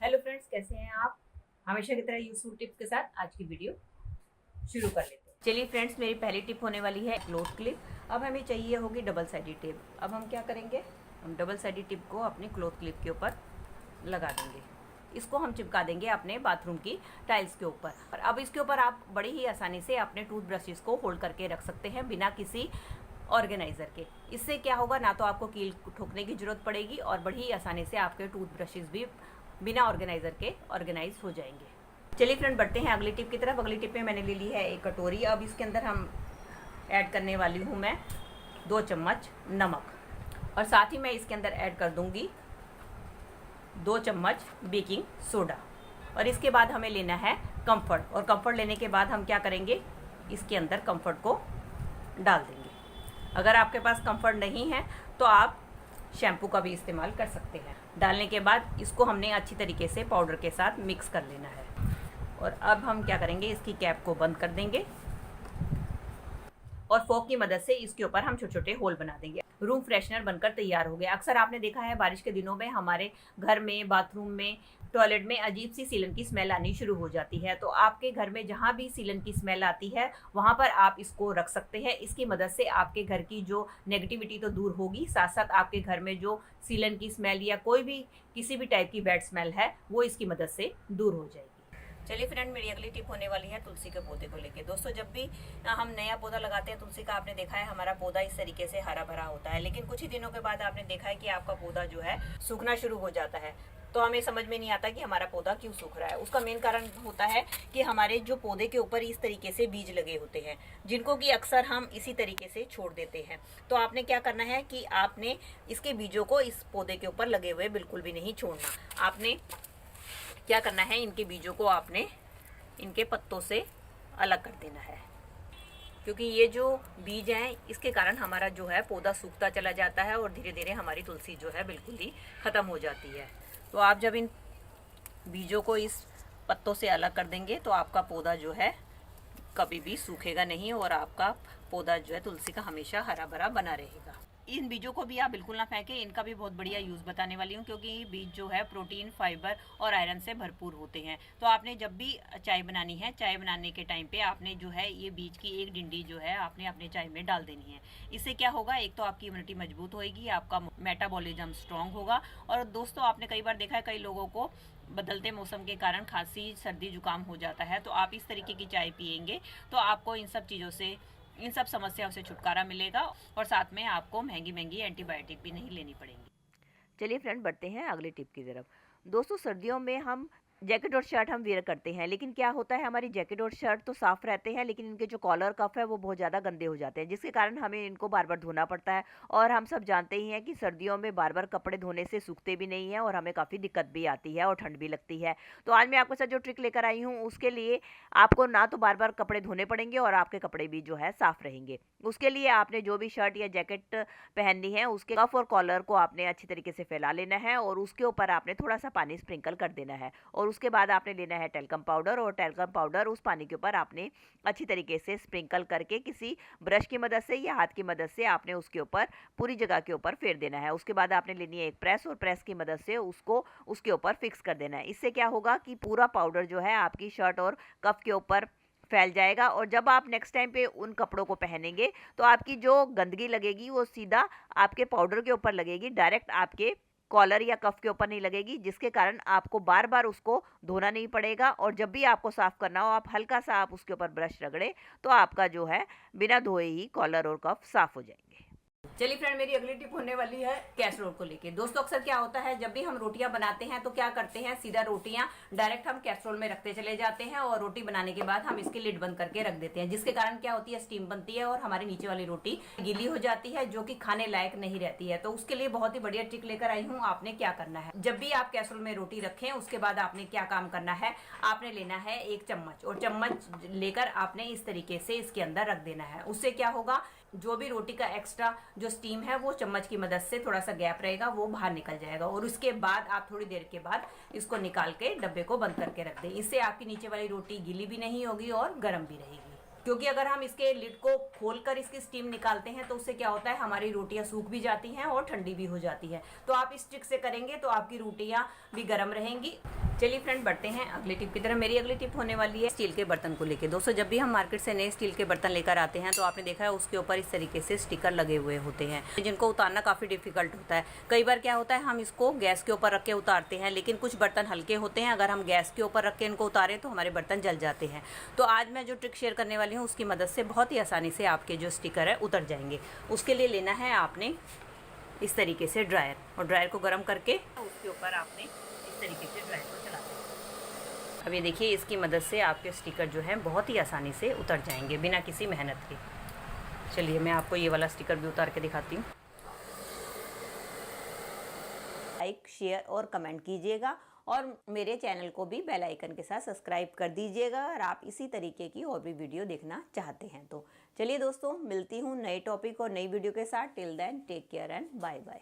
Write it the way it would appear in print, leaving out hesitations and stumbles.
Hello friends, कैसे हैं आप। हमेशा की तरह यूजफुल टिप्स के साथ आज की वीडियो शुरू कर लेते हैं। चलिए फ्रेंड्स, मेरी पहली टिप होने वाली है क्लोथ क्लिप। अब हमें चाहिए होगी डबल साइडेड टेप। अब हम क्या करेंगे, हम डबल साइडेड टिप को अपने क्लोथ क्लिप के ऊपर लगा देंगे। इसको हम चिपका देंगे अपने बाथरूम की टाइल्स के ऊपर। और अब इसके ऊपर आप बड़ी ही आसानी से अपने टूथ ब्रशेस को होल्ड करके रख सकते हैं बिना किसी ऑर्गेनाइजर के। इससे क्या होगा, ना तो आपको कील ठोकने की जरूरत पड़ेगी और बड़ी ही आसानी से आपके टूथ ब्रशेस भी बिना ऑर्गेनाइजर के ऑर्गेनाइज हो जाएंगे। चलिए फ्रेंड, बढ़ते हैं अगली टिप की तरफ। अगली टिप में मैंने ले ली है एक कटोरी। अब इसके अंदर हम ऐड करने वाली हूँ मैं 2 चम्मच नमक, और साथ ही मैं इसके अंदर ऐड कर दूंगी 2 चम्मच बेकिंग सोडा। और इसके बाद हमें लेना है कम्फर्ट, और कम्फर्ट लेने के बाद हम क्या करेंगे, इसके अंदर कम्फर्ट को डाल देंगे। अगर आपके पास कम्फर्ट नहीं है तो आप शैम्पू का भी इस्तेमाल कर सकते हैं। डालने के बाद इसको हमने अच्छी तरीके से पाउडर के साथ मिक्स कर लेना है। और अब हम क्या करेंगे, इसकी कैप को बंद कर देंगे और फोक की मदद से इसके ऊपर हम छोटे छोटे होल बना देंगे। रूम फ्रेशनर बनकर तैयार हो गया। अक्सर आपने देखा है बारिश के दिनों में हमारे घर में, बाथरूम में, टॉयलेट में अजीब सी सीलन की स्मेल आनी शुरू हो जाती है। तो आपके घर में जहाँ भी सीलन की स्मेल आती है वहाँ पर आप इसको रख सकते हैं। इसकी मदद से आपके घर की जो नेगेटिविटी तो दूर होगी, साथ साथ आपके घर में जो सीलन की स्मेल या कोई भी किसी भी टाइप की बैड स्मेल है वो इसकी मदद से दूर हो जाएगी। चलिए फ्रेंड, मेरी अगली टिप होने वाली है तुलसी के पौधे को लेके। दोस्तों, जब भी हम नया पौधा लगाते हैं तुलसी का, आपने देखा है हमारा पौधा इस तरीके से हरा भरा होता है, लेकिन कुछ ही दिनों के बाद आपने देखा है कि आपका पौधा जो है सूखना शुरू हो जाता है। तो हमें समझ में नहीं आता कि हमारा पौधा क्यों सूख रहा है। उसका मेन कारण होता है कि हमारे जो पौधे के ऊपर इस तरीके से बीज लगे होते हैं, जिनको कि अक्सर हम इसी तरीके से छोड़ देते हैं। तो आपने क्या करना है कि आपने इसके बीजों को इस पौधे के ऊपर लगे हुए बिल्कुल भी नहीं छोड़ना। आपने क्या करना है, इनके बीजों को आपने इनके पत्तों से अलग कर देना है, क्योंकि ये जो बीज हैं इसके कारण हमारा जो है पौधा सूखता चला जाता है और धीरे धीरे हमारी तुलसी जो है बिल्कुल ही ख़त्म हो जाती है। तो आप जब इन बीजों को इस पत्तों से अलग कर देंगे तो आपका पौधा जो है कभी भी सूखेगा नहीं और आपका पौधा जो है तुलसी का हमेशा हरा भरा बना रहेगा। इन बीजों को भी आप बिल्कुल ना फेंकें, इनका भी बहुत बढ़िया यूज़ बताने वाली हूँ, क्योंकि ये बीज जो है प्रोटीन, फाइबर और आयरन से भरपूर होते हैं। तो आपने जब भी चाय बनानी है, चाय बनाने के टाइम पे आपने जो है ये बीज की एक डिंडी जो है आपने अपने चाय में डाल देनी है। इससे क्या होगा, एक तो आपकी इम्यूनिटी मजबूत होगी, आपका मेटाबॉलिज्म स्ट्रांग होगा। और दोस्तों, आपने कई बार देखा है कई लोगों को बदलते मौसम के कारण खांसी, सर्दी, जुकाम हो जाता है। तो आप इस तरीके की चाय पियेंगे तो आपको इन सब चीज़ों से, इन सब समस्याओं से छुटकारा मिलेगा और साथ में आपको महंगी महंगी एंटीबायोटिक भी नहीं लेनी पड़ेंगी। चलिए फ्रेंड, बढ़ते हैं अगली टिप की तरफ। दोस्तों, सर्दियों में हम जैकेट और शर्ट हम वेयर करते हैं, लेकिन क्या होता है, हमारी जैकेट और शर्ट तो साफ़ रहते हैं, लेकिन इनके जो कॉलर कफ है वो बहुत ज़्यादा गंदे हो जाते हैं, जिसके कारण हमें इनको बार बार धोना पड़ता है। और हम सब जानते ही हैं कि सर्दियों में बार बार कपड़े धोने से सूखते भी नहीं हैं और हमें काफ़ी दिक्कत भी आती है और ठंड भी लगती है। तो आज मैं आपके साथ जो ट्रिक लेकर आई हूँ उसके लिए आपको ना तो बार बार कपड़े धोने पड़ेंगे और आपके कपड़े भी जो है साफ़ रहेंगे। उसके लिए आपने जो भी शर्ट या जैकेट पहननी है उसके कफ और कॉलर को आपने अच्छी तरीके से फैला लेना है और उसके ऊपर आपने थोड़ा सा पानी स्प्रिंकल कर देना है। और उसके बाद आपने लेना है टेल्कम पाउडर, और टेल्कम पाउडर उस पानी के ऊपर आपने अच्छी तरीके से स्प्रिंकल करके किसी ब्रश की मदद से या हाथ की मदद से आपने उसके ऊपर पूरी जगह के ऊपर फेर देना है। उसके बाद आपने लेनी है एक प्रेस, और प्रेस की मदद से उसको उसके ऊपर फिक्स कर देना है। इससे क्या होगा कि पूरा पाउडर जो है आपकी शर्ट और कफ के ऊपर फैल जाएगा, और जब आप नेक्स्ट टाइम पे उन कपड़ों को पहनेंगे तो आपकी जो गंदगी लगेगी वो सीधा आपके पाउडर के ऊपर लगेगी, डायरेक्ट आपके कॉलर या कफ के ऊपर नहीं लगेगी, जिसके कारण आपको बार बार उसको धोना नहीं पड़ेगा। और जब भी आपको साफ़ करना हो आप हल्का सा आप उसके ऊपर ब्रश रगड़े तो आपका जो है बिना धोए ही कॉलर और कफ साफ़ हो जाएंगे। चलिए फ्रेंड, मेरी अगली टिप होने वाली है कैसरोल को लेके। दोस्तों, अक्सर क्या होता है, जब भी हम रोटियां बनाते हैं तो क्या करते हैं, सीधा रोटियां डायरेक्ट हम कैसरोल में रखते चले जाते हैं और रोटी बनाने के बाद हम इसकी लिड बंद करके रख देते हैं, जिसके कारण क्या होती है, स्टीम बनती है और हमारी नीचे वाली रोटी गीली हो जाती है, जो कि खाने लायक नहीं रहती है। तो उसके लिए बहुत ही बढ़िया ट्रिक लेकर आई हूँ। आपने क्या करना है, जब भी आप कैसरोल में रोटी रखें उसके बाद आपने क्या काम करना है, आपने लेना है एक चम्मच, और चम्मच लेकर आपने इस तरीके से इसके अंदर रख देना है। उससे क्या होगा, जो भी रोटी का एक्स्ट्रा जो स्टीम है वो चम्मच की मदद से थोड़ा सा गैप रहेगा वो बाहर निकल जाएगा। और उसके बाद आप थोड़ी देर के बाद इसको निकाल के डब्बे को बंद करके रख दें। इससे आपकी नीचे वाली रोटी गीली भी नहीं होगी और गर्म भी रहेगी। क्योंकि अगर हम इसके लिड को खोलकर इसकी स्टीम निकालते हैं तो उससे क्या होता है, हमारी रोटियां सूख भी जाती हैं और ठंडी भी हो जाती है। तो आप इस ट्रिक से करेंगे तो आपकी रोटियां भी गर्म रहेंगी चलिए फ्रेंड, बढ़ते हैं अगले टिप की तरफ। मेरी अगली टिप होने वाली है स्टील के बर्तन को लेके। दोस्तों, जब भी हम मार्केट से नए स्टील के बर्तन लेकर आते हैं तो आपने देखा है उसके ऊपर इस तरीके से स्टिकर लगे हुए होते हैं, जिनको उतारना काफ़ी डिफिकल्ट होता है। कई बार क्या होता है, हम इसको गैस के ऊपर रख के उतारते हैं, लेकिन कुछ बर्तन हल्के होते हैं, अगर हम गैस के ऊपर रख के इनको उतारें तो हमारे बर्तन जल जाते हैं। तो आज मैं जो ट्रिक शेयर करने वाली हूँ उसकी मदद से बहुत ही आसानी से आपके जो स्टिकर है उतर जाएंगे। उसके लिए लेना है आपने इस तरीके से ड्रायर, और ड्रायर को गर्म करके उसके ऊपर आपने इस तरीके से ड्रायर को चला देना। अब ये देखिए, इसकी मदद से आपके स्टिकर जो हैं बहुत ही आसानी से उतर जाएंगे बिना किसी मेहनत के। चलिए मैं आपको ये वाला स्टिकर भी उतार के दिखाती हूँ। लाइक, शेयर और कमेंट कीजिएगा, और मेरे चैनल को भी बेल आइकन के साथ सब्सक्राइब कर दीजिएगा अगर आप इसी तरीके की और भी वीडियो देखना चाहते हैं तो। चलिए दोस्तों, मिलती हूँ नए टॉपिक और नई वीडियो के साथ। Till then take care and bye bye.